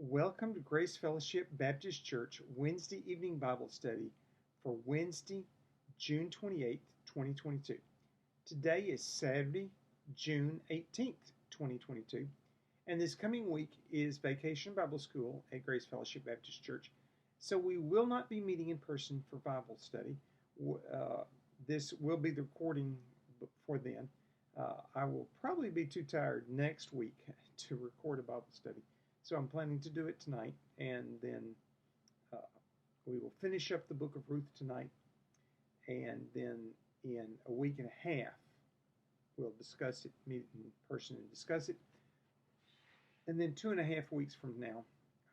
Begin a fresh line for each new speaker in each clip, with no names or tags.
Welcome to Grace Fellowship Baptist Church Wednesday evening Bible study for Wednesday, June 28th, 2022. Today is Saturday, June 18th, 2022, and this coming week is Vacation Bible School at Grace Fellowship Baptist Church, so we will not be meeting in person for Bible study. This will be the recording for then. I will probably be too tired next week to record a Bible study. So I'm planning to do it tonight, and then we will finish up the book of Ruth tonight, and then in a week and a half, we'll discuss it, meet in person and discuss it. And then 2.5 weeks from now,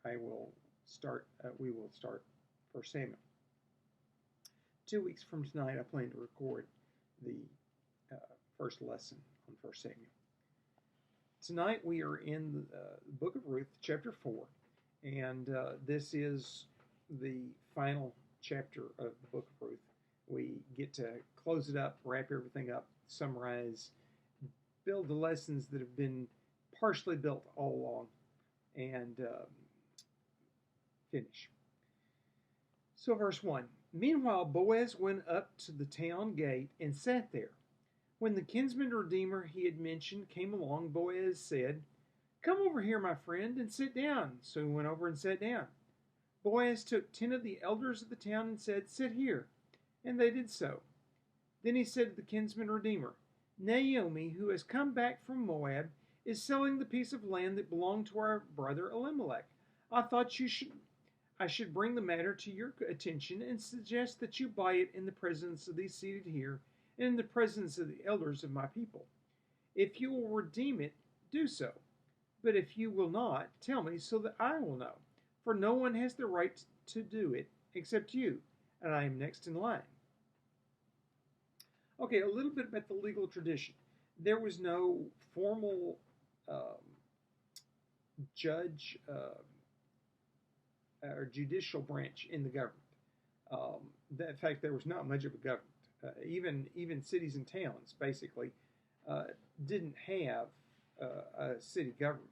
we will start 1 Samuel. 2 weeks from tonight, I plan to record the first lesson on 1 Samuel. Tonight we are in the book of Ruth, chapter 4, and this is the final chapter of the book of Ruth. We get to close it up, wrap everything up, summarize, build the lessons that have been partially built all along, and finish. So verse 1, Meanwhile Boaz went up to the town gate and sat there. When the kinsman redeemer he had mentioned came along, Boaz said, Come over here, my friend, and sit down. So he went over and sat down. Boaz took 10 of the elders of the town and said, Sit here. And they did so. Then he said to the kinsman redeemer, Naomi, who has come back from Moab, is selling the piece of land that belonged to our brother Elimelech. I thought I should bring the matter to your attention and suggest that you buy it in the presence of these seated here, and in the presence of the elders of my people. If you will redeem it, do so. But if you will not, tell me so that I will know. For no one has the right to do it except you, and I am next in line. Okay, a little bit about the legal tradition. There was no formal judge or judicial branch in the government. In fact, there was not much of a government. Even cities and towns basically didn't have a city government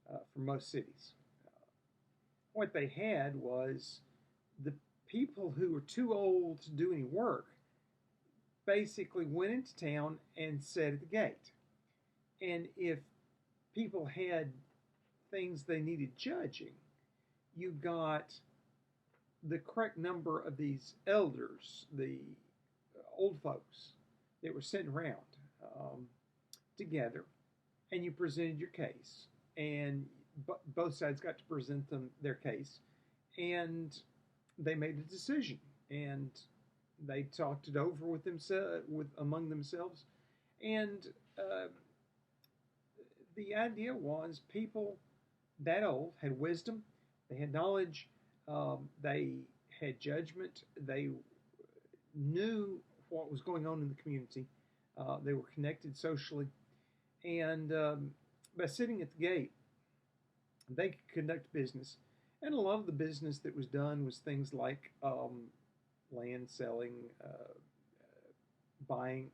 for most cities. What they had was the people who were too old to do any work basically went into town and sat at the gate. And if people had things they needed judging, you got the correct number of these elders, the old folks that were sitting around together, and you presented your case, and both sides got to present their case, and they made a decision, and they talked it over among themselves, and the idea was people that old had wisdom, they had knowledge. They had judgment. They knew what was going on in the community. They were connected socially. And by sitting at the gate, they could conduct business. And a lot of the business that was done was things like land selling, buying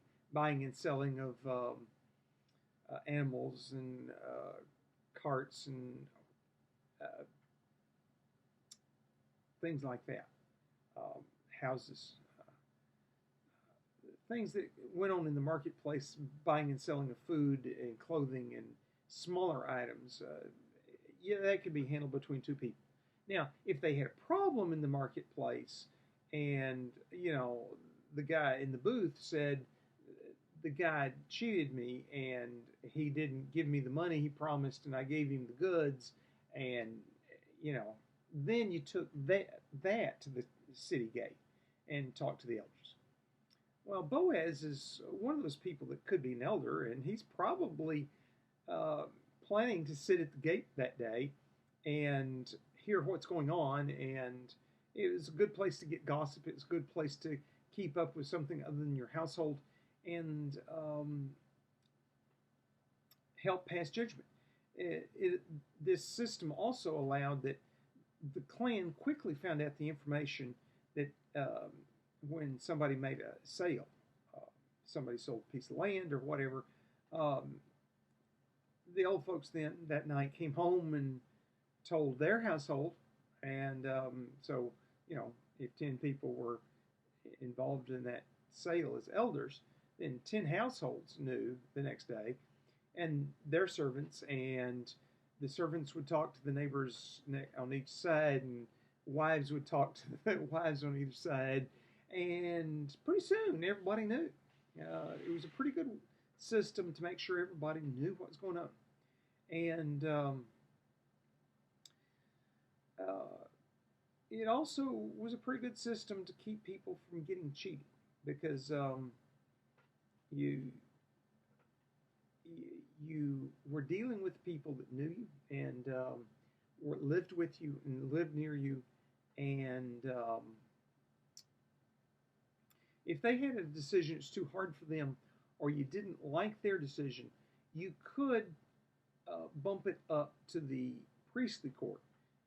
and selling of animals and carts and things like that, houses, things that went on in the marketplace, buying and selling of food and clothing and smaller items. That could be handled between two people. Now, if they had a problem in the marketplace and, the guy in the booth said, the guy cheated me and he didn't give me the money he promised and I gave him the goods and, then you took that to the city gate and talked to the elders. Well, Boaz is one of those people that could be an elder, and he's probably planning to sit at the gate that day and hear what's going on, and it was a good place to get gossip. It was a good place to keep up with something other than your household and help pass judgment. This system also allowed that the clan quickly found out the information that when somebody made a sale, somebody sold a piece of land or whatever, the old folks then that night came home and told their household, and so if 10 people were involved in that sale as elders, then 10 households knew the next day, and their servants, and the servants would talk to the neighbors on each side, and wives would talk to the wives on either side, and pretty soon everybody knew. It was a pretty good system to make sure everybody knew what was going on, and uh, it also was a pretty good system to keep people from getting cheated because you you were dealing with people that knew you and lived with you and lived near you, and if they had a decision that's too hard for them, or you didn't like their decision, you could bump it up to the priestly court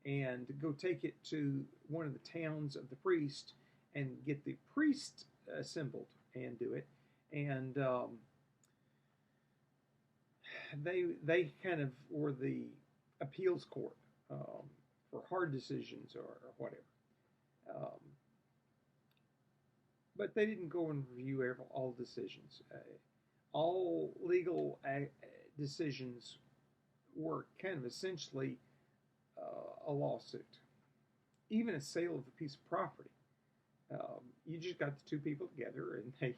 and go take it to one of the towns of the priest and get the priest assembled and do it. And they kind of were the appeals court for hard decisions or whatever. Um, but they didn't go and review all decisions. All legal decisions were kind of essentially a lawsuit. Even a sale of a piece of property. You just got the two people together and they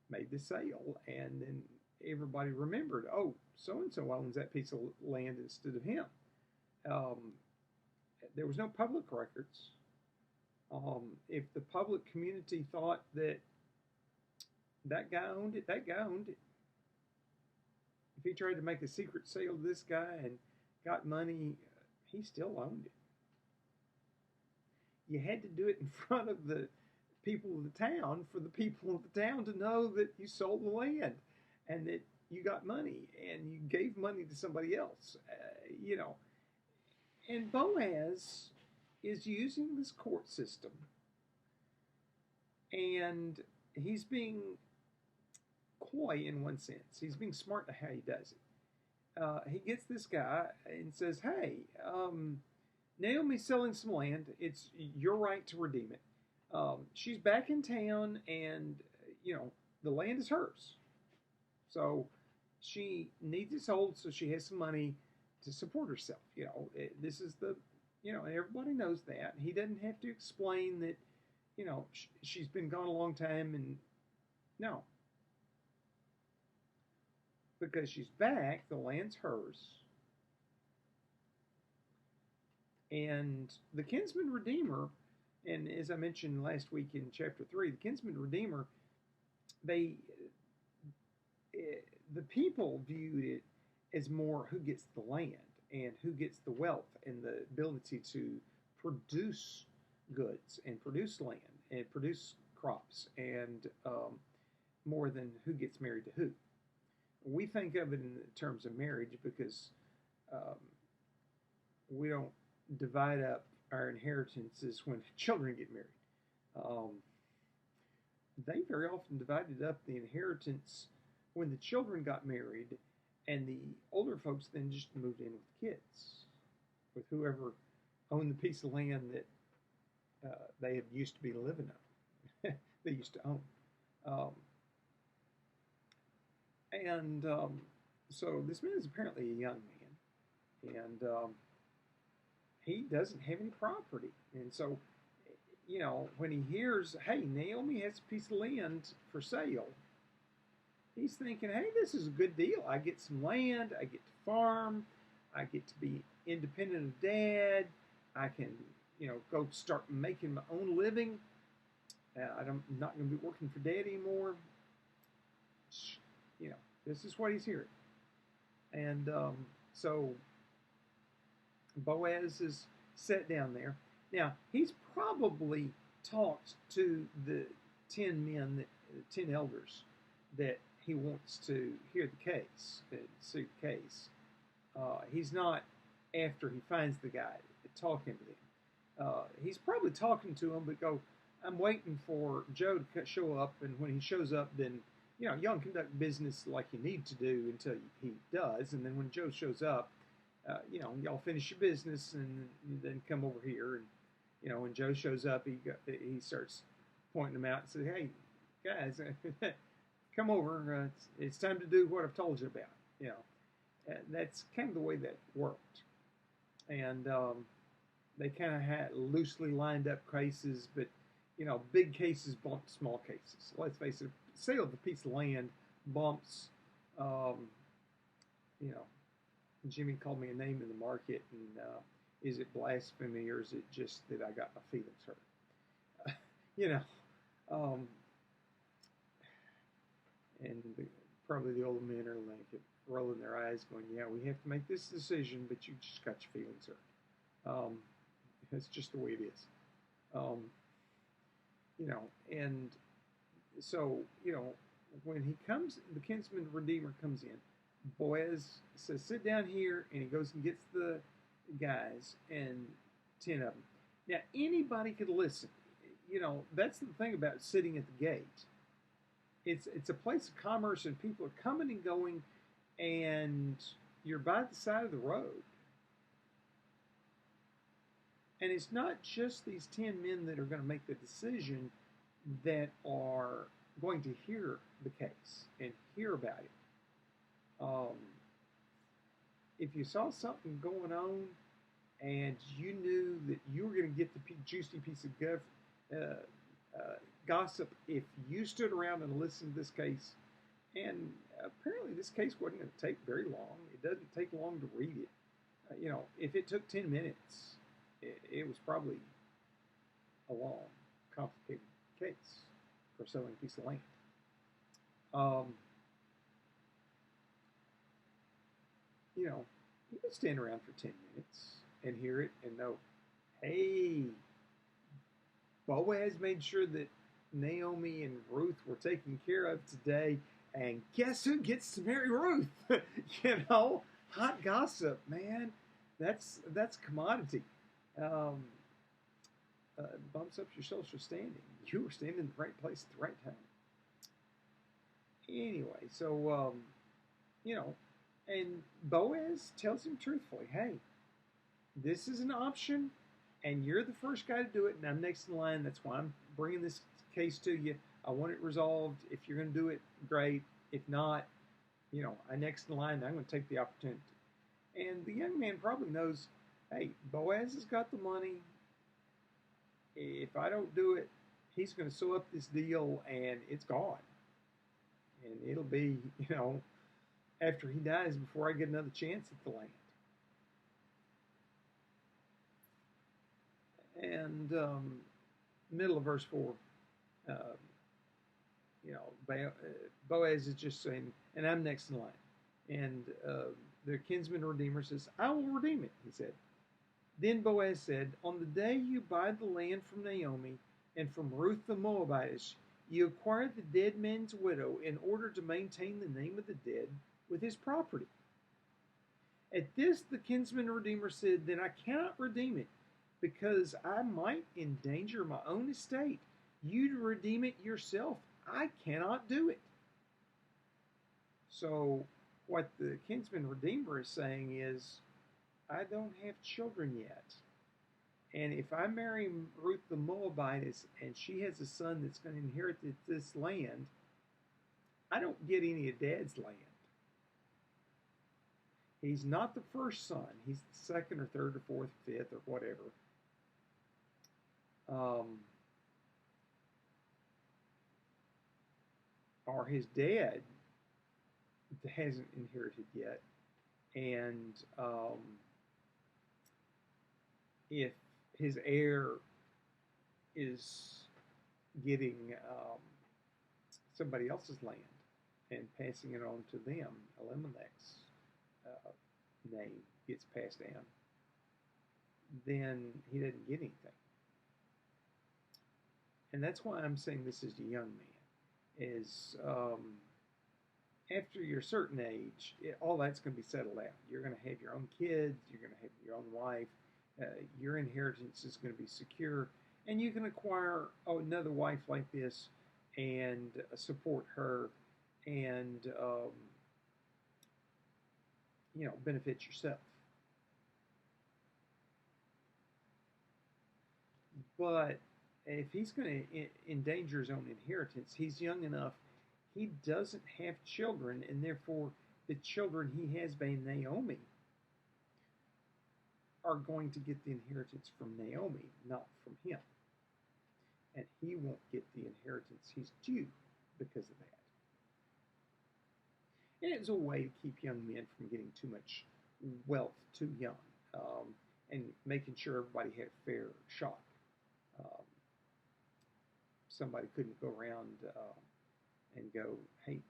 made the sale, and then everybody remembered, oh, so and so owns that piece of land instead of him. Um, there was no public records. If the public community thought that that guy owned it, that guy owned it. If he tried to make a secret sale to this guy and got money, he still owned it. You had to do it in front of the people of the town for the people of the town to know that you sold the land and that you got money and you gave money to somebody else, And Boaz is using this court system, and he's being coy in one sense. He's being smart to how he does it. He gets this guy and says, hey, Naomi's selling some land. It's your right to redeem it. She's back in town, and, the land is hers. So she needs it sold so she has some money to support herself. This is and everybody knows that. He doesn't have to explain that, she's been gone a long time, and no. Because she's back, the land's hers. And the kinsman redeemer, and as I mentioned last week in chapter 3, the kinsman redeemer, the people viewed it as more who gets the land and who gets the wealth and the ability to produce goods and produce land and produce crops, and more than who gets married to who. We think of it in terms of marriage because we don't divide up our inheritances when children get married. They very often divided up the inheritance when the children got married, and the older folks then just moved in with kids, with whoever owned the piece of land that they had used to be living on, they used to own. So this man is apparently a young man, and he doesn't have any property. And so, when he hears, hey, Naomi has a piece of land for sale, he's thinking, hey, this is a good deal. I get some land, I get to farm, I get to be independent of Dad, I can, go start making my own living. I'm not going to be working for Dad anymore. This is what he's hearing. And so Boaz is set down there. Now, he's probably talked to the 10 men, 10 elders that he wants to hear the case, suit case. He's not, after he finds the guy, talking to them. He's probably talking to them, but I'm waiting for Joe to show up, and when he shows up, then y'all conduct business like you need to do until he does, and then when Joe shows up, y'all finish your business and then come over here. And when Joe shows up, he starts pointing them out and says, "Hey, guys, come over. It's time to do what I've told you about." And that's kind of the way that worked. And they kind of had loosely lined up cases, but big cases bumped small cases. Let's face it, sale of a piece of land bumps. Um, you know, Jimmy called me a name in the market, and is it blasphemy or is it just that I got my feelings hurt? you know, um, and probably the older men are like rolling their eyes, going, "Yeah, we have to make this decision, but you just got your feelings hurt." That's just the way it is. Um, and so when he comes, the kinsman redeemer comes in. Boaz says, "Sit down here," and he goes and gets the guys, and 10 of them. Now, anybody could listen. That's the thing about sitting at the gate. It's a place of commerce, and people are coming and going, and you're by the side of the road. And it's not just these 10 men that are going to make the decision that are going to hear the case and hear about it. If you saw something going on and you knew that you were going to get the juicy piece of gossip if you stood around and listened to this case, and apparently this case wasn't going to take very long. It doesn't take long to read it. If it took 10 minutes, it was probably a long, complicated case for selling a piece of land. You could stand around for 10 minutes and hear it and know, hey, Boaz made sure that Naomi and Ruth were taken care of today, and guess who gets to marry Ruth? Hot gossip, man. That's commodity. Bumps up your social standing. You were standing in the right place at the right time. Anyway, so and Boaz tells him truthfully, "Hey, this is an option, and you're the first guy to do it, and I'm next in line. That's why I'm bringing this case to you. I want it resolved. If you're going to do it, great. If not, I'm next in line. I'm going to take the opportunity." And the young man probably knows, hey, Boaz has got the money. If I don't do it, he's going to sew up this deal, and it's gone. And it'll be, after he dies before I get another chance at the land. And middle of verse 4, Boaz is just saying, and I'm next in line. And the kinsman redeemer says, "I will redeem it," he said. Then Boaz said, "On the day you buy the land from Naomi and from Ruth the Moabitess, you acquired the dead man's widow in order to maintain the name of the dead with his property." At this, the kinsman redeemer said, "Then I cannot redeem it, because I might endanger my own estate. You redeem it yourself. I cannot do it." So what the kinsman redeemer is saying is, I don't have children yet. And if I marry Ruth the Moabitess and she has a son that's going to inherit this land, I don't get any of Dad's land. He's not the first son. He's the second or third or fourth, fifth, or whatever. Or his dad hasn't inherited yet. And if his heir is getting somebody else's land and passing it on to them, Elimelech's name gets passed down, then he doesn't get anything. And that's why I'm saying this is a young man. Is after you're a certain age, all that's going to be settled out. You're going to have your own kids. You're going to have your own wife. Your inheritance is going to be secure. And you can acquire another wife like this and support her and, benefit yourself. But if he's going to endanger his own inheritance, he's young enough. He doesn't have children, and therefore the children he has by Naomi are going to get the inheritance from Naomi, not from him. And he won't get the inheritance he's due because of that. And it was a way to keep young men from getting too much wealth too young, and making sure everybody had a fair shot. Um, Somebody couldn't go around and go, "Hey,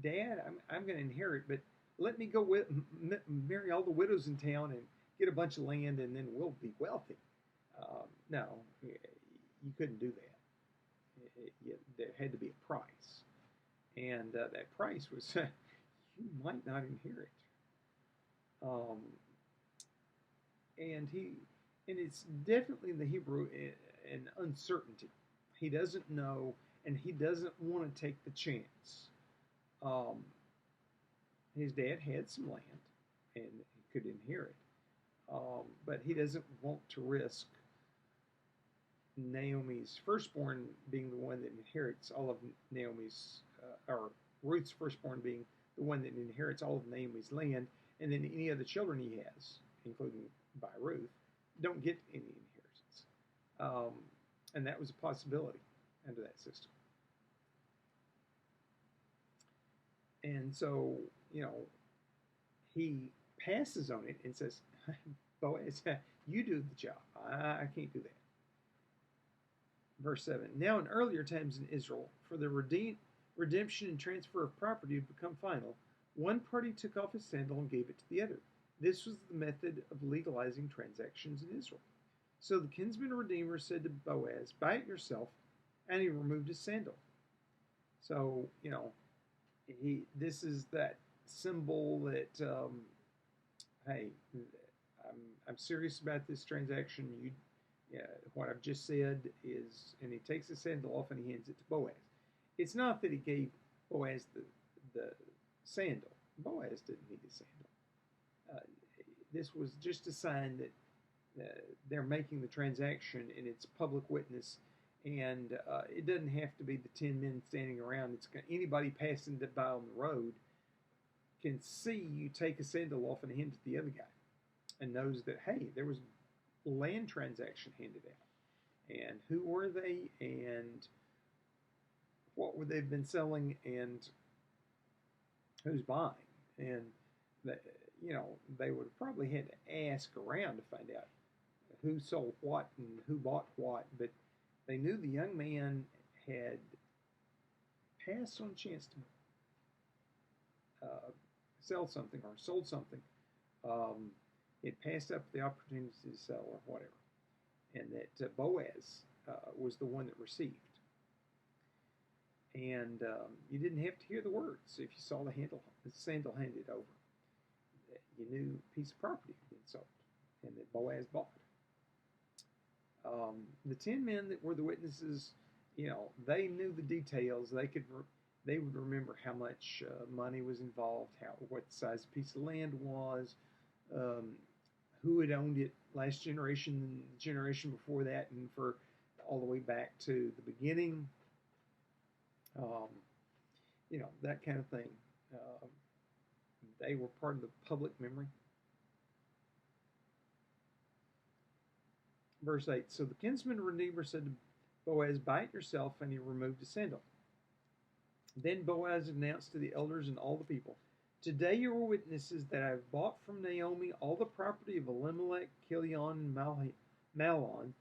Dad, I'm going to inherit, but let me go marry all the widows in town and get a bunch of land, and then we'll be wealthy." No, you couldn't do that. There had to be a price, and that price was you might not inherit. Um, and it's definitely in the Hebrew an uncertainty. He doesn't know, and he doesn't want to take the chance. Um, his dad had some land, and he could inherit, but he doesn't want to risk Naomi's firstborn being the one that inherits all of Naomi's, or Ruth's firstborn being the one that inherits all of Naomi's land, and then any other children he has, including by Ruth, don't get any inheritance. And that was a possibility under that system. And so, he passes on it and says, Boaz, you do the job. I can't do that. Verse 7, now in earlier times in Israel, for the redemption and transfer of property to become final, one party took off his sandal and gave it to the other. This was the method of legalizing transactions in Israel. So the kinsman redeemer said to Boaz, buy it yourself, and he removed his sandal. So, this is that symbol that, hey, I'm serious about this transaction. What I've just said is, and he takes the sandal off and he hands it to Boaz. It's not that he gave Boaz the sandal. Boaz didn't need the sandal. This was just a sign that they're making the transaction and it's public witness, and it doesn't have to be the 10 men standing around. It's anybody passing by on the road can see you take a sandal off and hand it to the other guy, and knows that, hey, there was land transaction handed out, and who were they, and what would they've been selling, and who's buying, and they would have probably had to ask around to find out who sold what and who bought what, but they knew the young man had passed on a chance to sell something or sold something. It passed up the opportunity to sell or whatever, and that Boaz was the one that received. And you didn't have to hear the words if you saw the sandal handed over. You knew a piece of property had been sold, and that Boaz bought it. The 10 men that were the witnesses, they knew the details. They would remember how much money was involved, what size piece of land was, who had owned it last generation, and the generation before that, and for all the way back to the beginning. That kind of thing. They were part of the public memory. Verse 8, so the kinsman redeemer said to Boaz, buy it yourself, and he removed his sandal. Then Boaz announced to the elders and all the people, today you are witnesses that I have bought from Naomi all the property of Elimelech, Chilion, and Mahlon.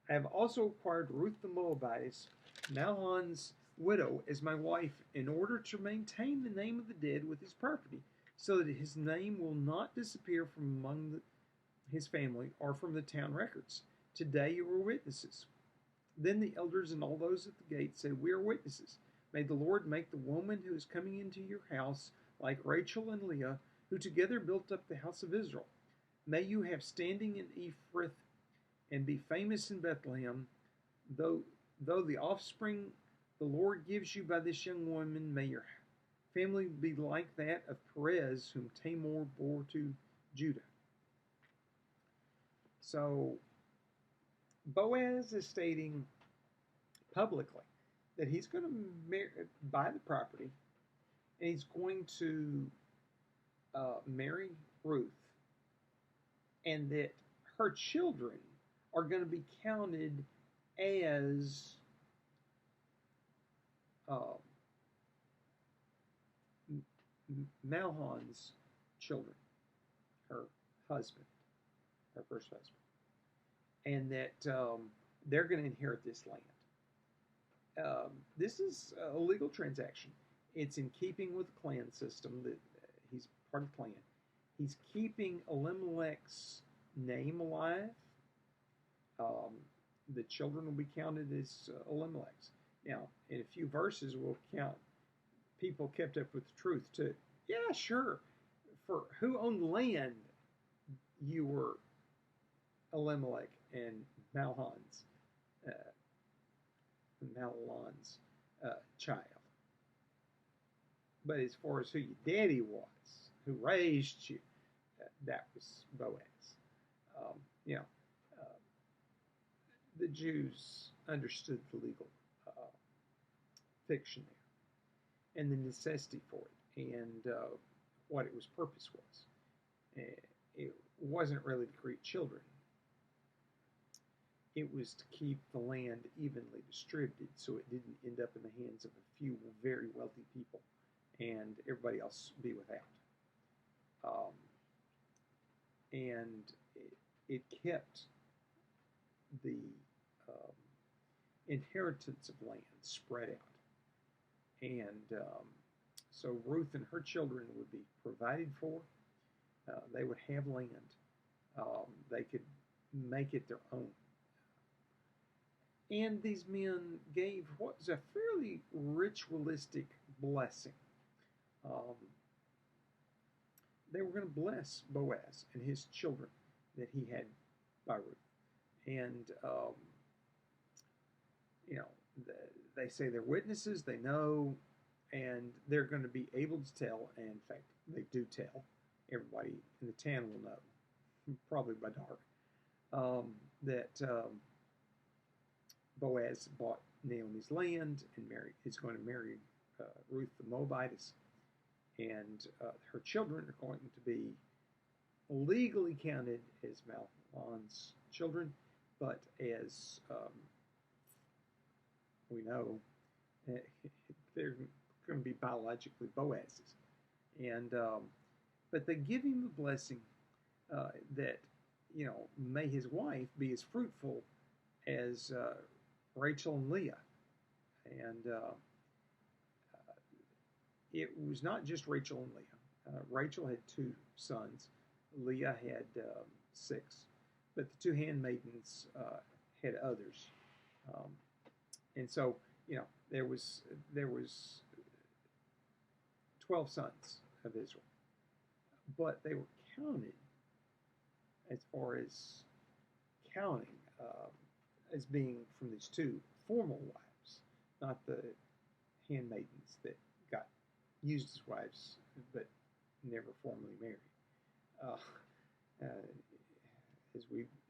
I have also acquired Ruth the Moabitess, Mahlon's widow, as my wife, in order to maintain the name of the dead with his property, so that his name will not disappear from among his family or from the town records. Today you are witnesses. Then the elders and all those at the gate said, we are witnesses. May the Lord make the woman who is coming into your house like Rachel and Leah, who together built up the house of Israel. May you have standing in Ephrath and be famous in Bethlehem. Though the offspring the Lord gives you by this young woman, may your family be like that of Perez, whom Tamar bore to Judah. So Boaz is stating publicly that he's going to buy the property and he's going to marry Ruth, and that her children are going to be counted as uh, Mahlon's children, her husband, her first husband, and that they're going to inherit this land. This is a legal transaction. It's in keeping with the clan system that he's part of the clan. He's keeping Elimelech's name alive. The children will be counted as Elimelech's. Now, in a few verses, we'll count people kept up with the truth too. Yeah, sure. For who owned land, you were Elimelech and Mahlon's uh, child. But as far as who your daddy was, who raised you, that was Boaz. Um, you know, uh, the Jews understood the legal fiction there and the necessity for it and what its purpose was. It wasn't really to create children. It was to keep the land evenly distributed so it didn't end up in the hands of a few very wealthy people and everybody else be without. And it kept the um, inheritance of land spread out. And so Ruth and her children would be provided for. They would have land. They could make it their own. And these men gave what was a fairly ritualistic blessing. They were going to bless Boaz and his children that he had by Ruth. And, they say they're witnesses, they know, and they're going to be able to tell, and in fact, they do tell. Everybody in the town will know, probably by dark, that Boaz bought Naomi's land and is going to marry Ruth the Moabitess, and her children are going to be legally counted as Mahlon's children, but as we know, they're going to be biologically Boaz's. And but they give him the blessing that may his wife be as fruitful as Rachel and Leah. And it was not just Rachel and Leah. Rachel had 2 sons. Leah had 6. But the 2 handmaidens had others. And so, there was 12 sons of Israel. But they were counted as far as counting as being from these 2 formal wives, not the handmaidens that got used as wives but never formally married.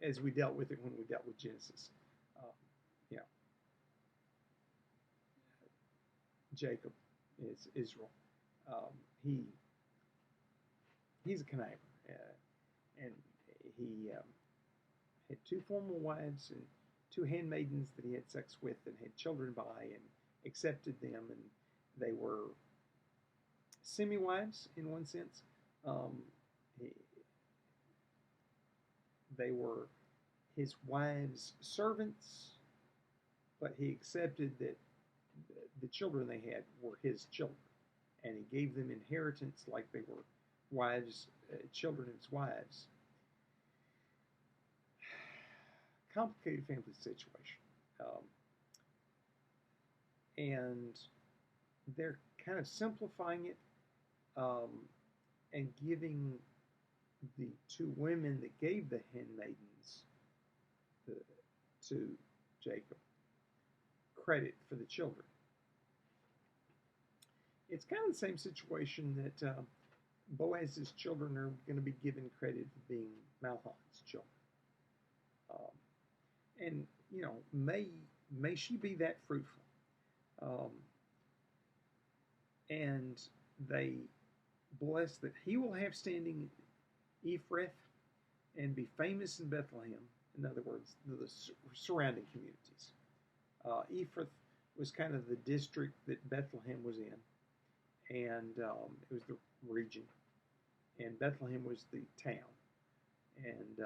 As we dealt with it when we dealt with Genesis, Jacob is Israel. He's a conniver, and he had 2 formal wives and 2 handmaidens that he had sex with and had children by and accepted them, and they were semi-wives in one sense. They were his wives' servants, but he accepted that the children they had were his children, and he gave them inheritance like they were wives, children of his wives. Complicated family situation. And they're kind of simplifying it and giving the 2 women that gave the handmaidens to Jacob credit for the children. It's kind of the same situation that Boaz's children are going to be given credit for being Mahlon's children. and may she be that fruitful. Um, and they bless that he will have standing Ephrath and be famous in Bethlehem. In other words, the surrounding communities. Ephrath was kind of the district that Bethlehem was in, and it was the region, and Bethlehem was the town. And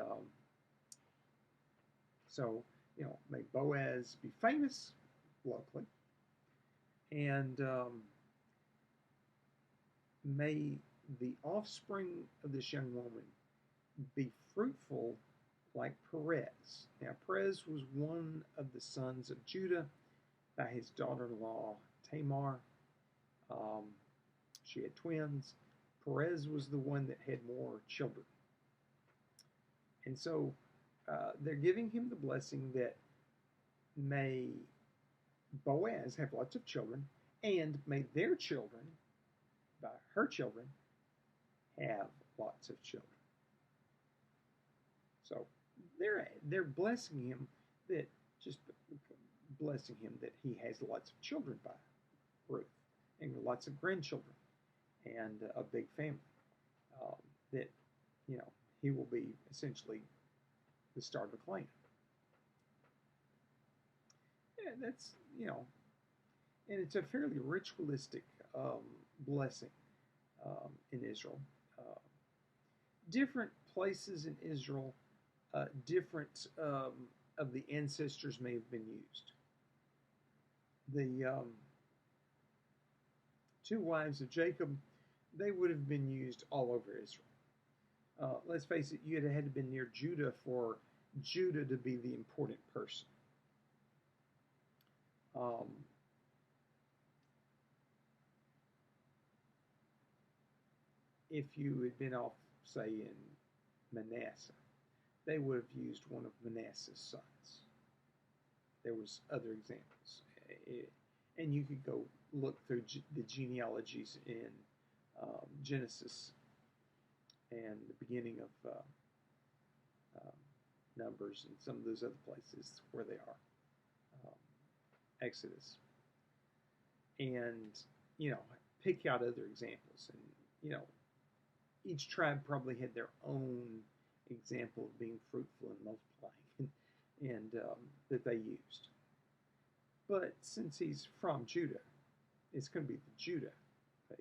so, may Boaz be famous locally, and may the offspring of this young woman be fruitful like Perez. Now, Perez was one of the sons of Judah by his daughter-in-law Tamar. She had twins. Perez was the one that had more children. And so they're giving him the blessing that may Boaz have lots of children, and may their children, by her children, have lots of children. So they're blessing him that just blessing him that he has lots of children by Ruth and lots of grandchildren and a big family. That he will be essentially the start of a clan. Yeah, that's and it's a fairly ritualistic blessing in Israel. Different places in Israel, different of the ancestors may have been used. The two wives of Jacob, they would have been used all over Israel. Let's face it, you had to have been near Judah for Judah to be the important person. If you had been off, say, in Manasseh, they would have used one of Manasseh's sons. There was other examples. And you could go look through the genealogies in Genesis and the beginning of Numbers and some of those other places where they are. Exodus. And, pick out other examples. And, each tribe probably had their own example of being fruitful and multiplying and that they used. But since he's from Judah, it's going to be the Judah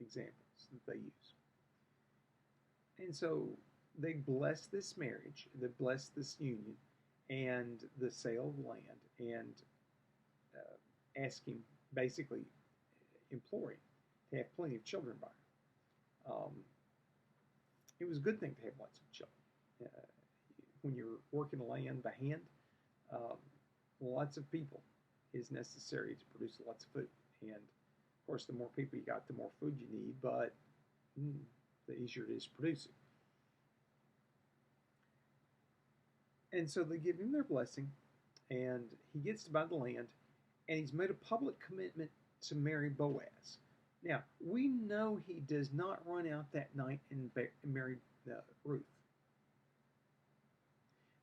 examples that they use. And so they bless this marriage, they bless this union and the sale of land, and ask him, basically implore him to have plenty of children by her. It was a good thing to have lots of children. When you're working the land by hand, lots of people is necessary to produce lots of food. And of course, the more people you got, the more food you need, but the easier it is to produce it. And so they give him their blessing, and he gets to buy the land, and he's made a public commitment to marry Boaz. Now, we know he does not run out that night and marry Ruth,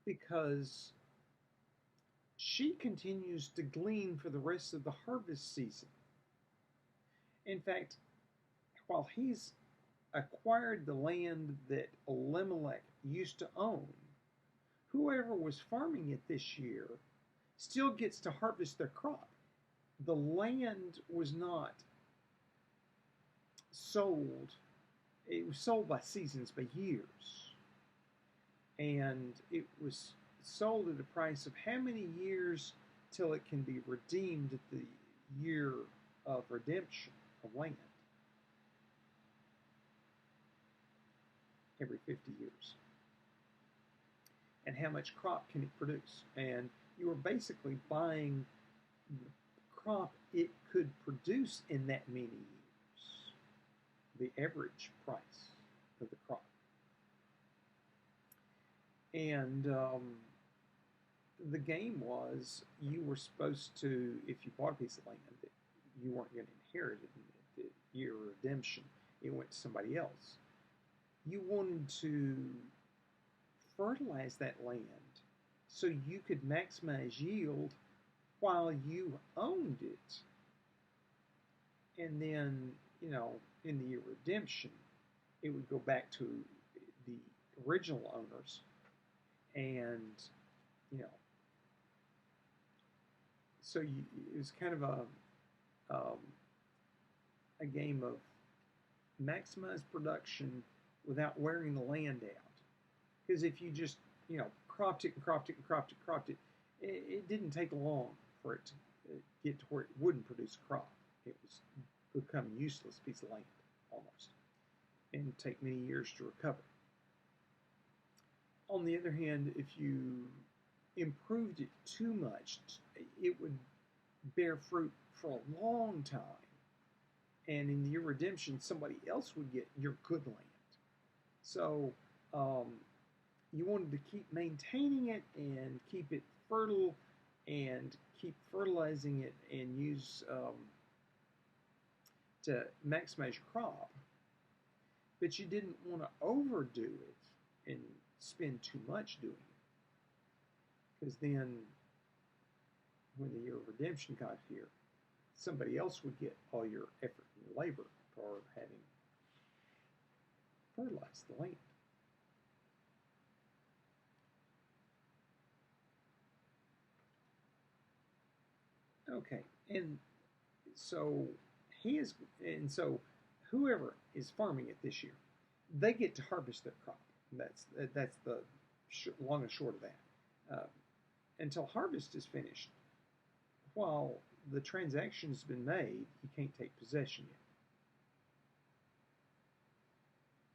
because she continues to glean for the rest of the harvest season. In fact, while he's acquired the land that Elimelech used to own, whoever was farming it this year still gets to harvest their crop. The land was not sold. It was sold by seasons, by years. And it was sold at a price of how many years till it can be redeemed at the year of redemption of land? Every 50 years. And how much crop can it produce? And you were basically buying the crop it could produce in that many years. The average price of the crop. And the game was, you were supposed to, if you bought a piece of land, that you weren't going to inherit it in the year of redemption. It went to somebody else. You wanted to fertilize that land so you could maximize yield while you owned it. And then, in the year of redemption, it would go back to the original owners. And, you know, so it was kind of um, a game of maximize production without wearing the land out. Because if you just, cropped it and cropped it and cropped it and cropped it, it didn't take long for it to get to where it wouldn't produce a crop. It was become a useless piece of land almost, and take many years to recover. On the other hand, if you improved it too much, it would bear fruit for a long time. And in your redemption, somebody else would get your good land. So you wanted to keep maintaining it and keep it fertile and keep fertilizing it and use to maximize your crop. But you didn't want to overdo it and spend too much doing it. Because then when the year of redemption got here, somebody else would get all your effort and labor for having fertilized the land. Okay, and so so whoever is farming it this year, they get to harvest their crop. That's the long and short of that. Until harvest is finished, while the transaction's been made, you can't take possession yet.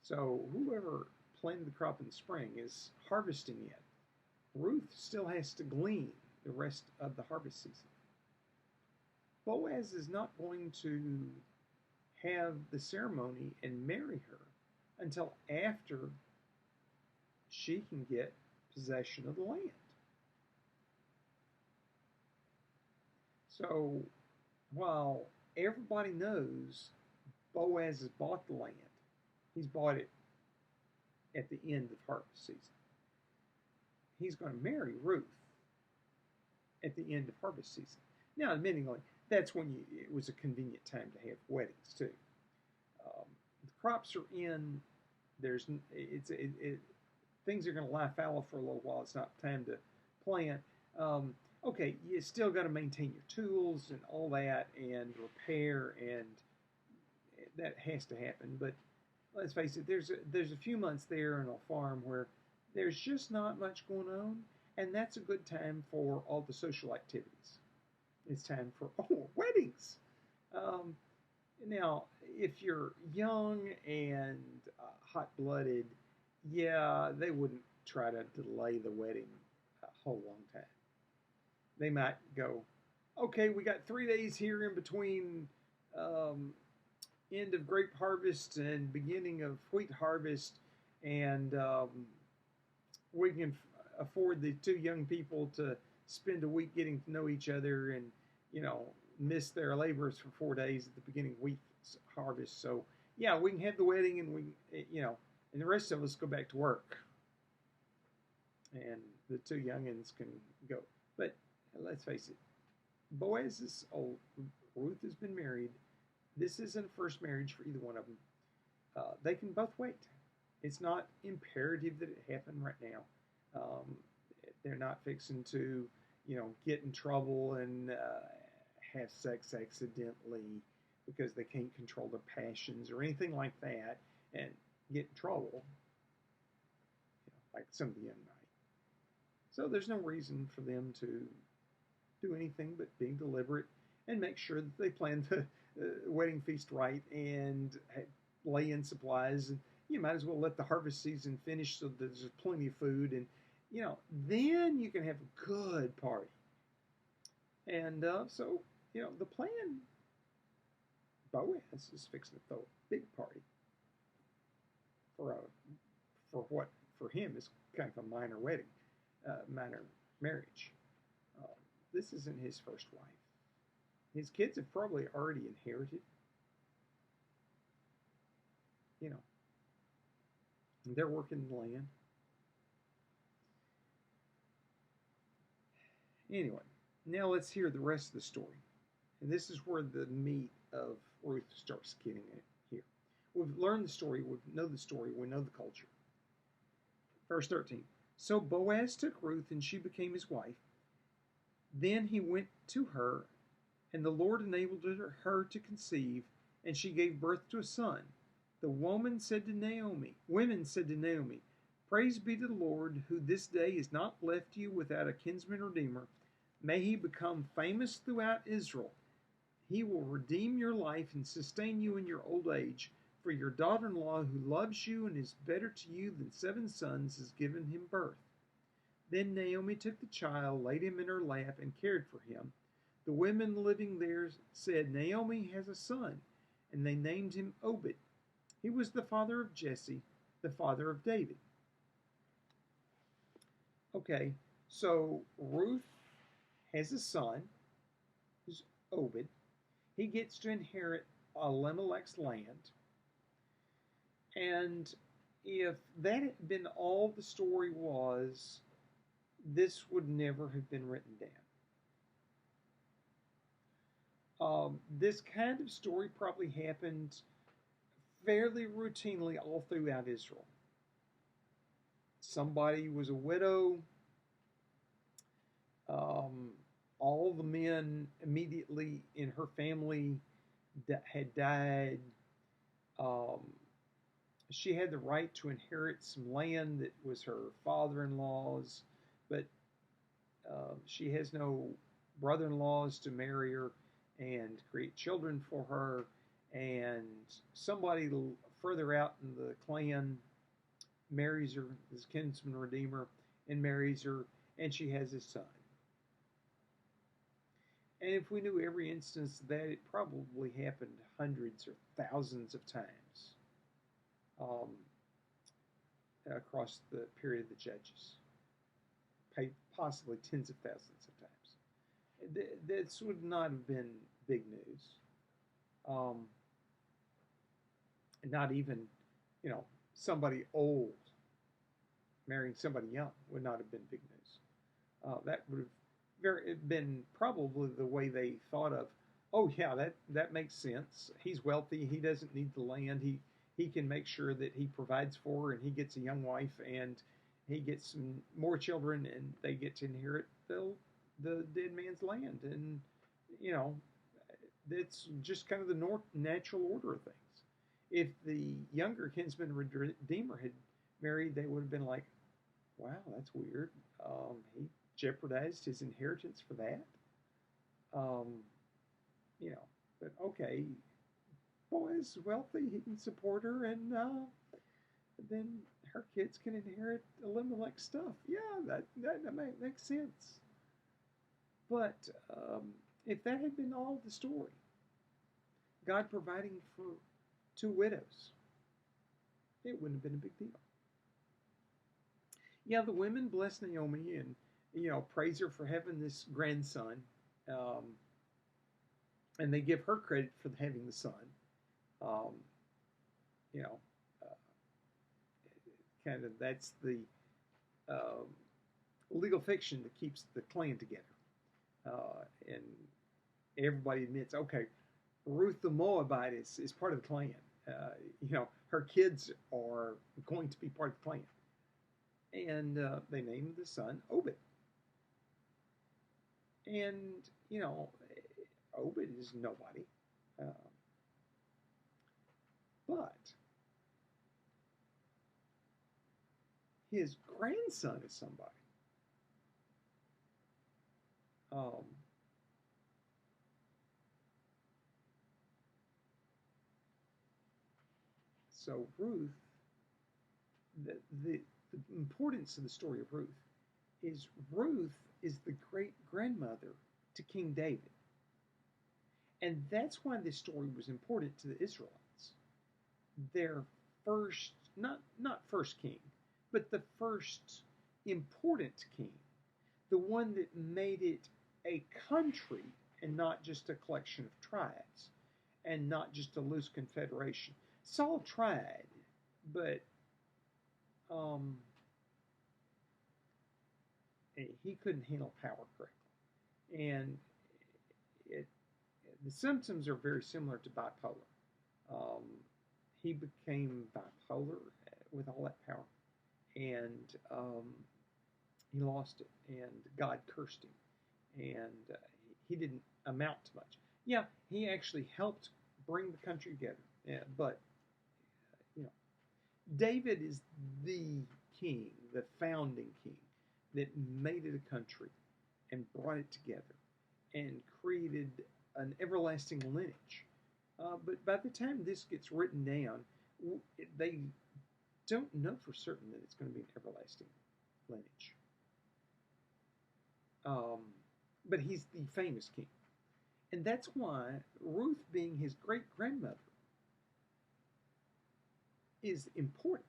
So whoever planted the crop in the spring is harvesting it. Ruth still has to glean the rest of the harvest season. Boaz is not going to have the ceremony and marry her until after she can get possession of the land. So while everybody knows Boaz has bought the land, he's bought it at the end of harvest season. He's going to marry Ruth at the end of harvest season. Now, admittingly, that's when it was a convenient time to have weddings too. The crops are in. Things are going to lie fallow for a little while. It's not time to plant. Okay, you still got to maintain your tools and all that, and repair, and that has to happen. But let's face it, there's a few months there on a farm where there's just not much going on, and that's a good time for all the social activities. It's time for weddings. Now, if you're young and hot-blooded, yeah, they wouldn't try to delay the wedding a whole long time. They might go, okay, we got 3 days here in between end of grape harvest and beginning of wheat harvest, and we can afford the two young people to spend a week getting to know each other and, miss their labors for 4 days at the beginning of wheat harvest. So, yeah, we can have the wedding and and the rest of us go back to work. And the two youngins can go. But let's face it, Boaz is old. Ruth has been married. This isn't a first marriage for either one of them. They can both wait. It's not imperative that it happen right now. They're not fixing to, get in trouble and have sex accidentally because they can't control their passions or anything like that and get in trouble, like some of the young might. So there's no reason for them to do anything but being deliberate and make sure that they plan the wedding feast right and lay in supplies. And you might as well let the harvest season finish so that there's plenty of food, and then you can have a good party. And so the plan, Boaz is fixing to throw a big party for what for him is kind of a minor wedding, minor marriage. This isn't his first wife. His kids have probably already inherited. They're working the land. Anyway, now let's hear the rest of the story. And this is where the meat of Ruth starts getting it here. We've learned the story, we know the story, we know the culture. Verse 13. So Boaz took Ruth, and she became his wife. Then he went to her, and the Lord enabled her to conceive, and she gave birth to a son. The women said to Naomi, Praise be to the Lord, who this day has not left you without a kinsman redeemer. May he become famous throughout Israel. He will redeem your life and sustain you in your old age. For your daughter-in-law, who loves you and is better to you than 7 sons, has given him birth. Then Naomi took the child, laid him in her lap, and cared for him. The women living there said, Naomi has a son, and they named him Obed. He was the father of Jesse, the father of David. Okay, so Ruth has a son, who's Obed. He gets to inherit Elimelech's land. And if that had been all the story was, this would never have been written down. This kind of story probably happened fairly routinely all throughout Israel. Somebody was a widow. All the men immediately in her family had died. She had the right to inherit some land that was her father-in-law's, but she has no brother-in-laws to marry her and create children for her, and somebody further out in the clan marries her, this kinsman redeemer, and marries her, and she has a son. And if we knew every instance of that, it probably happened hundreds or thousands of times across the period of the Judges, possibly tens of thousands of times. This would not have been big news. Not even, somebody old marrying somebody young would not have been big news. That would have been probably the way they thought of, oh yeah, that makes sense. He's wealthy. He doesn't need the land. He can make sure that he provides for her, and he gets a young wife, and he gets some more children, and they get to inherit the dead man's land. And, it's just kind of the natural order of things. If the younger kinsman redeemer had married, they would have been like, wow, that's weird. He jeopardized his inheritance for that. But okay, Boaz is wealthy, he can support her, and then her kids can inherit Elimelech's stuff. Yeah, that makes sense. But if that had been all the story, God providing for 2 widows, it wouldn't have been a big deal. Yeah, the women bless Naomi and, praise her for having this grandson. And they give her credit for having the son. Kind of that's the legal fiction that keeps the clan together. And everybody admits, okay, Ruth the Moabite is part of the clan. Her kids are going to be part of the clan. And they named the son Obed. And, Obed is nobody. But his grandson is somebody. So Ruth, the importance of the story of Ruth is the great-grandmother to King David. And that's why this story was important to the Israelites. Their first, not first king, but the first important king. The one that made it a country and not just a collection of tribes and not just a loose confederation. Saul tried, but he couldn't handle power correctly. and it, the symptoms are very similar to bipolar. Um, he became bipolar with all that power, and he lost it, and God cursed him, and he didn't amount to much. Yeah, he actually helped bring the country together, yeah, but you know, David is the king, the founding king that made it a country and brought it together and created an everlasting lineage. But by the time this gets written down, they don't know for certain that it's going to be an everlasting lineage. Um, but he's the famous king. And that's why Ruth, being his great grandmother, is important.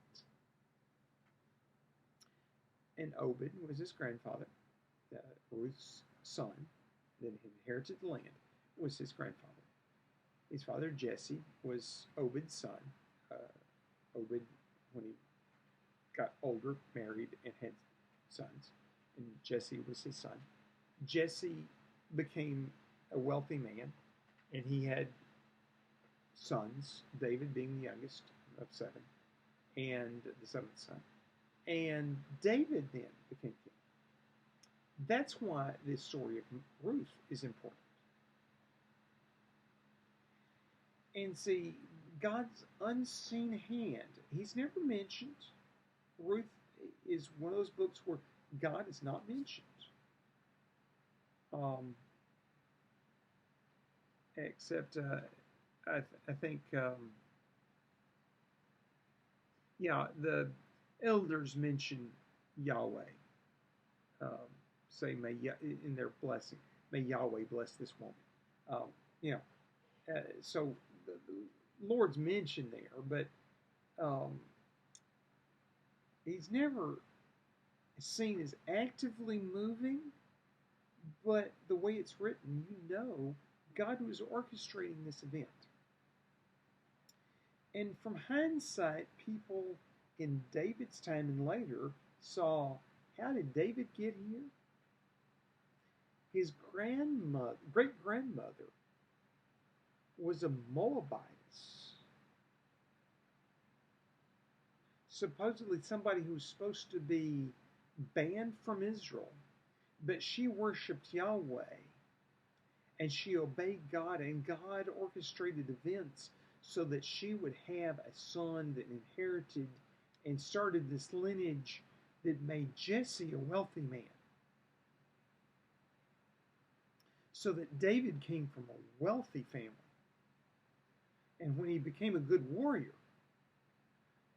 And Obed was his grandfather. Ruth's son, that inherited the land, was his grandfather. His father, Jesse, was Obed's son. Obed, when he got older, married and had sons, and Jesse was his son. Jesse became a wealthy man, and he had sons, David being the youngest of seven, and the seventh son. And David then became king. That's why this story of Ruth is important. And see, God's unseen hand, he's never mentioned. Ruth is one of those books where God is not mentioned. Except, I think, yeah, the elders mention Yahweh. Um, say, in their blessing, may Yahweh bless this woman. You know, so the Lord's mentioned there, but he's never seen as actively moving. But the way it's written, you know, God was orchestrating this event. And from hindsight, people in David's time and later saw, how did David get here? His great grandmother, was a Moabitess. Supposedly somebody who was supposed to be banned from Israel, but she worshiped Yahweh and she obeyed God, and God orchestrated events so that she would have a son that inherited and started this lineage that made Jesse a wealthy man. So that David came from a wealthy family. And when he became a good warrior,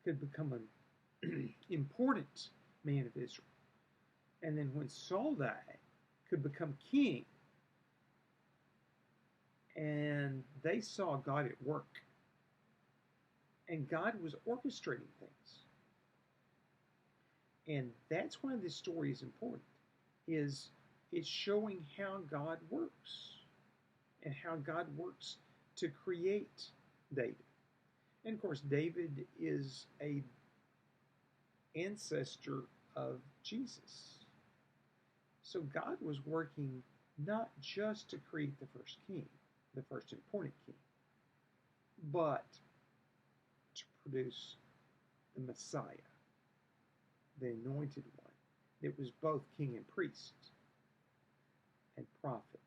could become an important man of Israel. And then when Saul died, could become king. And they saw God at work. And God was orchestrating things. And that's why this story is important, is it's showing how God works and how God works to create David. And of course, David is a ancestor of Jesus. So God was working not just to create the first king, the first important king, but to produce the Messiah, the anointed one, that was both king and priest and prophet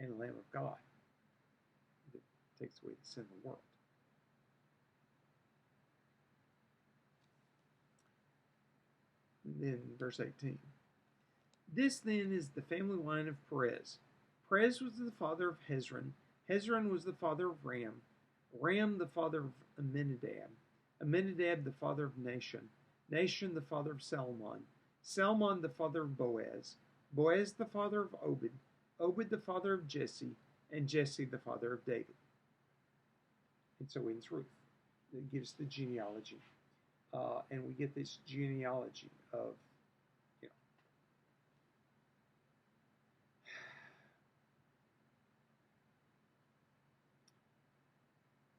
and Lamb of God that takes away the sin of the world. And then verse 18. This then is the family line of Perez. Perez was the father of Hezron. Hezron was the father of Ram. Ram the father of Amminadab. Amminadab the father of Nahshon. Nahshon the father of Salmon. Salmon the father of Boaz. Boaz the father of Obed. Obed the father of Jesse. And Jesse the father of David. And so ends Ruth. It gives the genealogy. And we get this genealogy of, you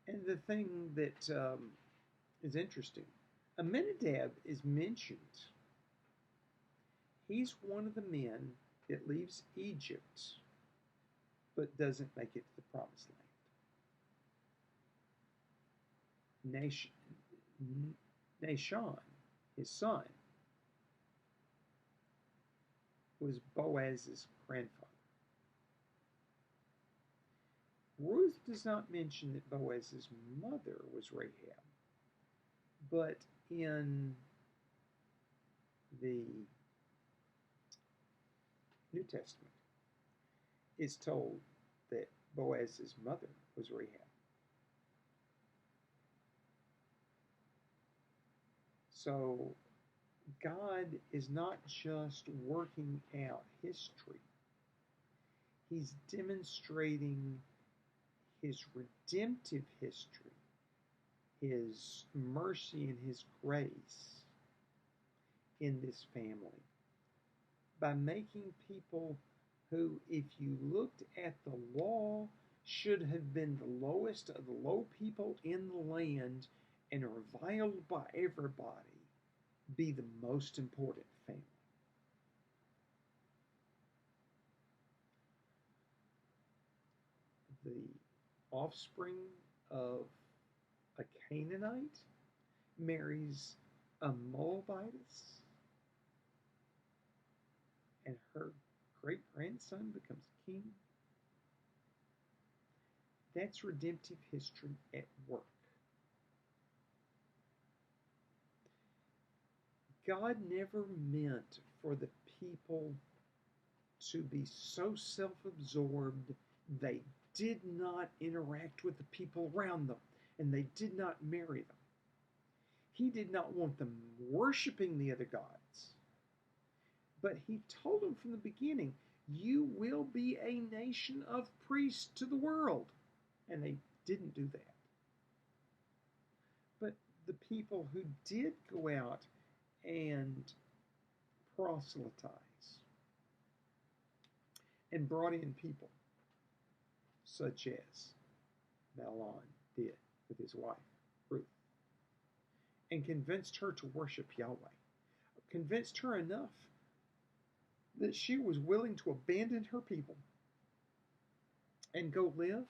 know. And the thing that is interesting, Amminadab is mentioned. He's one of the men It leaves Egypt, but doesn't make it to the promised land. Nahshon, his son, was Boaz's grandfather. Ruth does not mention that Boaz's mother was Rahab, but in the New Testament, it's told that Boaz's mother was Rahab. So God is not just working out history, He's demonstrating His redemptive history, His mercy and His grace in this family by making people who, if you looked at the law, should have been the lowest of the low people in the land and are reviled by everybody, be the most important family. The offspring of a Canaanite marries a Moabitess, and her great-grandson becomes king. That's redemptive history at work. God never meant for the people to be so self-absorbed they did not interact with the people around them, and they did not marry them. He did not want them worshiping the other gods. But He told them from the beginning, you will be a nation of priests to the world. And they didn't do that. But the people who did go out and proselytize and brought in people, such as Mahlon did with his wife, Ruth, and convinced her to worship Yahweh, convinced her enough that she was willing to abandon her people and go live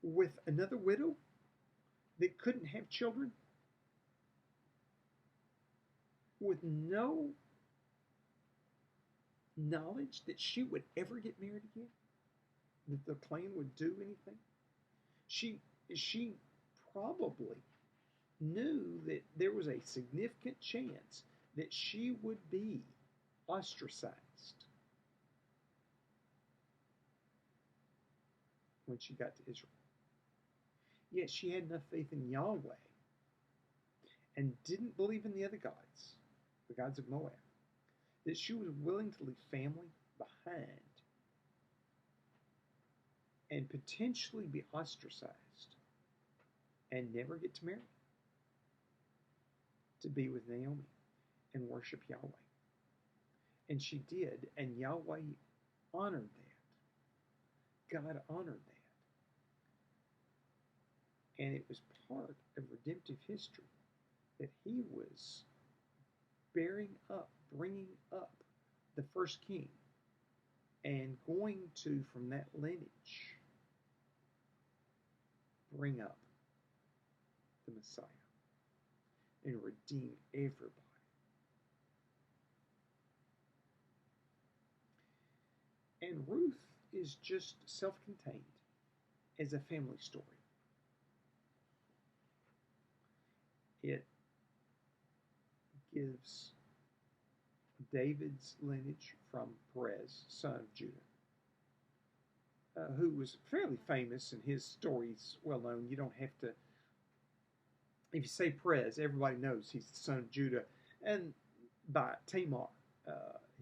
with another widow that couldn't have children, with no knowledge that she would ever get married again, that the clan would do anything. She probably knew that there was a significant chance that she would be ostracized when she got to Israel. Yet she had enough faith in Yahweh and didn't believe in the other gods, the gods of Moab, that she was willing to leave family behind and potentially be ostracized and never get to marry, to be with Naomi and worship Yahweh. And she did, and Yahweh honored that. God honored that. And it was part of redemptive history that He was bringing up the first king and going to, from that lineage, bring up the Messiah and redeem everybody. And Ruth is just self-contained as a family story. It gives David's lineage from Perez, son of Judah, who was fairly famous, and his story's well known. You don't have to, if you say Perez, everybody knows he's the son of Judah, and by Tamar,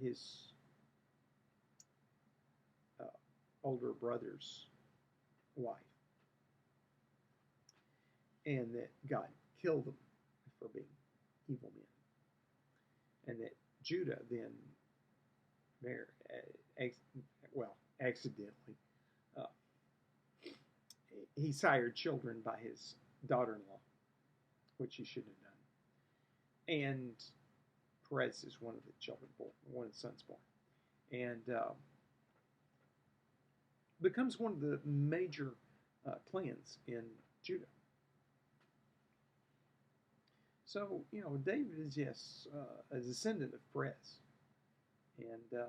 his older brother's wife, and that God killed them for being evil men, and that Judah then married, accidentally, he sired children by his daughter-in-law, which he shouldn't have done. And Perez is one of the children born, one of the sons born. and becomes one of the major clans in Judah. So, David is, yes, a descendant of Perez. And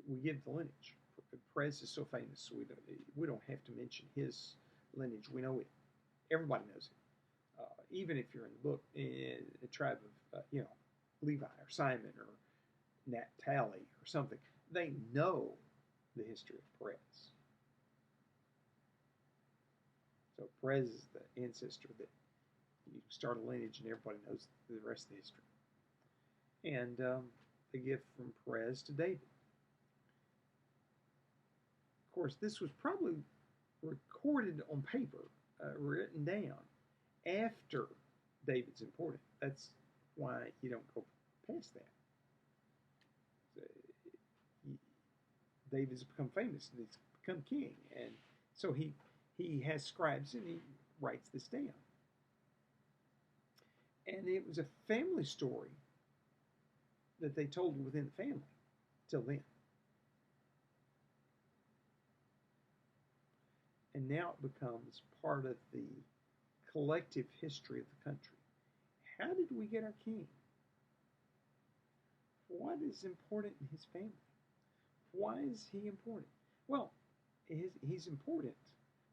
we give the lineage. Perez is so famous, so we don't have to mention his lineage. We know it. Everybody knows it. Even if you're in the book, in a tribe of, Levi or Simon or Naphtali or something, they know the history of Perez. So Perez is the ancestor that you start a lineage and everybody knows the rest of the history. And they give from Perez to David. Of course, this was probably recorded on paper, written down after David's important. That's why you don't go past that. David's become famous and he's become king, and so he has scribes and he writes this down. And it was a family story that they told within the family till then. And now it becomes part of the collective history of the country. How did we get our king? What is important in his family? Why is he important? Well, he's important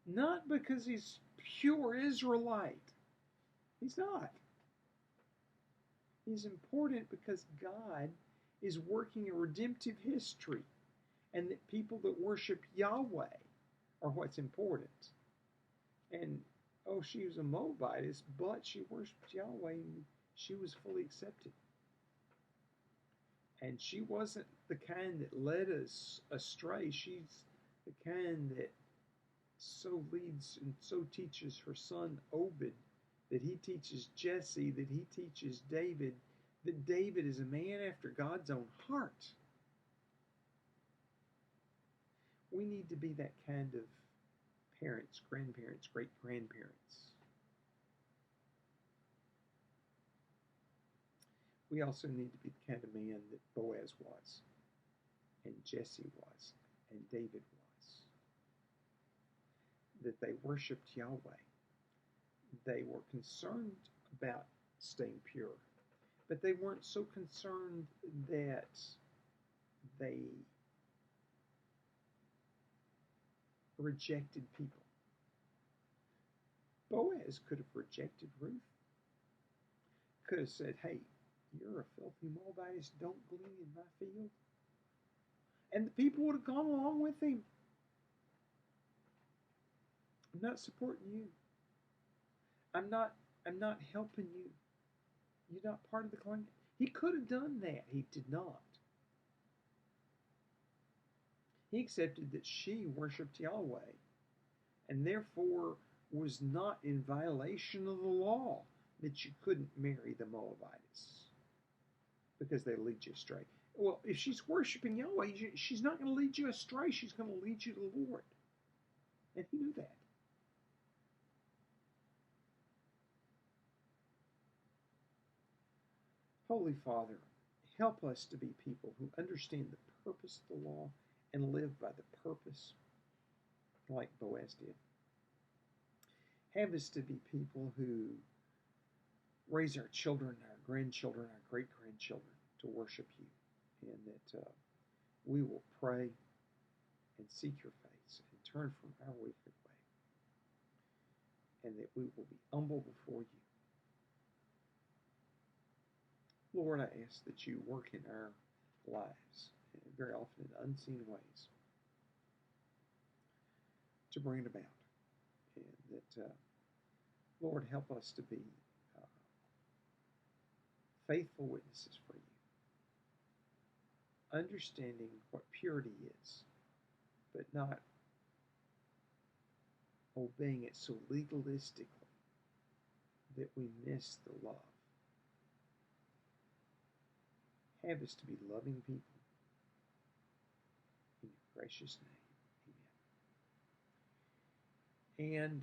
not because he's pure Israelite. He's not. He's important because God is working a redemptive history, and that people that worship Yahweh are what's important. And, she was a Moabitess, but she worshiped Yahweh and she was fully accepted. And she wasn't the kind that led us astray. She's the kind that so leads and so teaches her son Obed, that he teaches Jesse, that he teaches David, that David is a man after God's own heart. We need to be that kind of parents, grandparents, great-grandparents. We also need to be the kind of man that Boaz was, and Jesse was, and David was. That they worshiped Yahweh. They were concerned about staying pure, but they weren't so concerned that they rejected people. Boaz could have rejected Ruth. Could have said, hey, you're a filthy Moabitess, don't glean in my field. And the people would have gone along with him. I'm not supporting you. I'm not helping you. You're not part of the clan. He could have done that. He did not. He accepted that she worshipped Yahweh and therefore was not in violation of the law, that you couldn't marry the Moabitess because they lead you astray. Well, if she's worshiping Yahweh, she's not going to lead you astray. She's going to lead you to the Lord. And he knew that. Holy Father, help us to be people who understand the purpose of the law and live by the purpose like Boaz did. Have us to be people who raise our children, our grandchildren, our great-grandchildren to worship you, and that we will pray and seek your face and turn from our wicked way, and that we will be humble before you. Lord, I ask that you work in our lives, and very often in unseen ways, to bring it about. And that, Lord, help us to be faithful witnesses for you, understanding what purity is, but not obeying it so legalistically that we miss the love. Have us to be loving people. In your gracious name, amen. And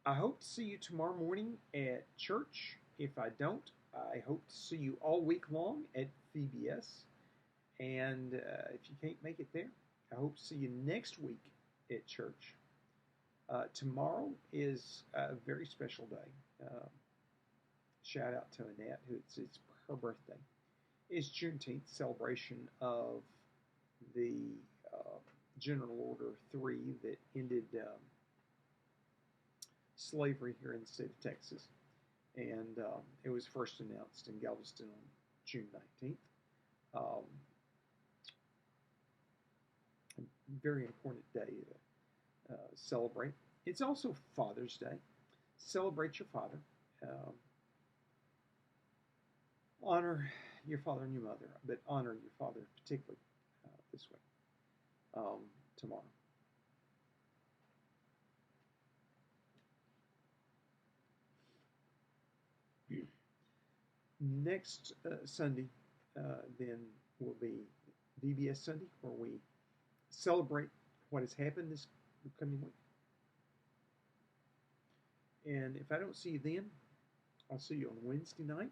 I hope to see you tomorrow morning at church. If I don't, I hope to see you all week long at VBS. And if you can't make it there, I hope to see you next week at church. Tomorrow is a very special day. Shout out to Annette, who it's her birthday. It's Juneteenth, celebration of the uh, General Order 3 that ended slavery here in the state of Texas. And it was first announced in Galveston on June 19th. Um, a very important day to celebrate. It's also Father's Day. Celebrate your father. Um, honor your father and your mother, but honor your father particularly this way, tomorrow. Next Sunday, then, will be VBS Sunday, where we celebrate what has happened this coming week. And if I don't see you then, I'll see you on Wednesday night,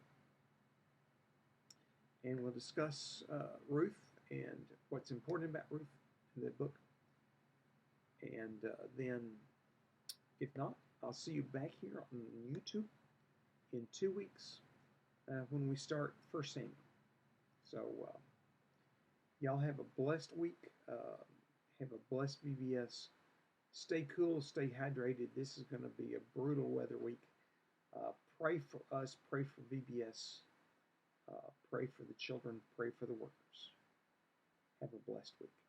and we'll discuss Ruth and what's important about Ruth in the book. And then, if not, I'll see you back here on YouTube in 2 weeks when we start First Samuel. So, y'all have a blessed week. Have a blessed VBS. Stay cool, stay hydrated. This is going to be a brutal weather week. Pray for us, pray for VBS, pray for the children, pray for the workers. Have a blessed week.